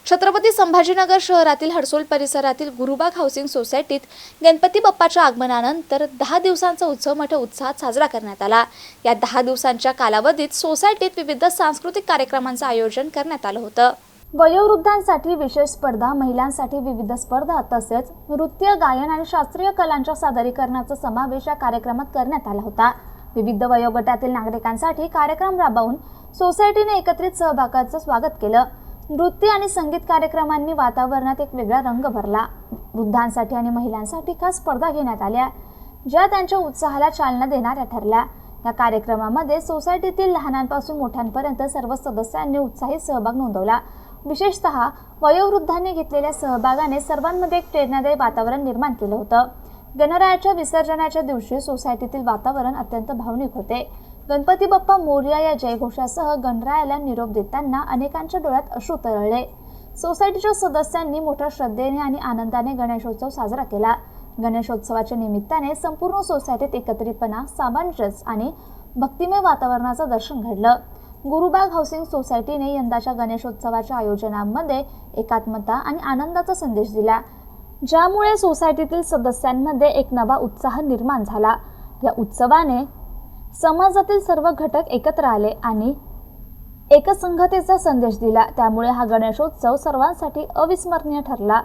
छत्रपती संभाजीनगर शहरातील हडसोल परिसरातील गुरुबाग हाऊसिंग सोसायटीत गणपती बाप्पाच्या आगमनानंतर 10 दिवसांचा उत्सव मोठ्या उत्साहात साजरा करण्यात आला। या 10 दिवसांच्या कालावधीत सोसायटीत विविध सांस्कृतिक कार्यक्रमांचे आयोजन करण्यात आलं होतं। वयोवृद्धांसाठी विशेष स्पर्धा, महिलांसाठी विविध स्पर्धा तसेच नृत्य, गायन आणि शास्त्रीय कलांच्या सादरीकरणाचा समावेश या कार्यक्रमात करण्यात आला होता। विविध वयोगटातील नागरिकांसाठी कार्यक्रम राबवून सोसायटीने एकत्रित सहभागाचं स्वागत केलं। नृत्य आणि संगीत कार्यक्रमांनी वातावरणात एक वेगळा रंग भरला। वृद्धांसाठी आणि महिलांसाठी खास स्पर्धा घेण्यात आल्या, ज्या त्यांच्या उत्साहाला चालना देणाऱ्या ठरल्या। या कार्यक्रमामध्ये सोसायटीतील लहानांपासून मोठ्यांपर्यंत सर्व सदस्यांनी उत्साही सहभाग नोंदवला। विशेषतः वयोवृद्धांनी घेतलेल्या सहभागाने सर्वांमध्ये एक प्रेरणादायी वातावरण निर्माण केलं होतं। गणरायाच्या विसर्जनाच्या दिवशी सोसायटीतील वातावरण अत्यंत भावनिक होते। गणपती बाप्पा मोरया या जयघोषासह गणरायाला निरोप देताना अनेकांच्या डोळ्यात अश्रू तरळले। सोसायटीच्या सदस्यांनी मोठ्या श्रद्धेने आणि आनंदाने गणेशोत्सव साजरा केला। गणेशोत्सवाच्या निमित्ताने संपूर्ण सोसायटीत एकत्रितपणा, सामंजस्य आणि भक्तिमय वातावरणाचं दर्शन घडलं। गुरुबाग हाऊसिंग सोसायटीने यंदाच्या गणेशोत्सवाच्या आयोजनामध्ये एकात्मता आणि आनंदाचा संदेश दिला, ज्यामुळे सोसायटीतील सदस्यांमध्ये एक नवा उत्साह निर्माण झाला। या उत्सवाने समाजातील सर्व घटक एकत्र आले आणि एकसंघतेचा संदेश दिला, त्यामुळे हा गणेशोत्सव सर्वांसाठी अविस्मरणीय ठरला।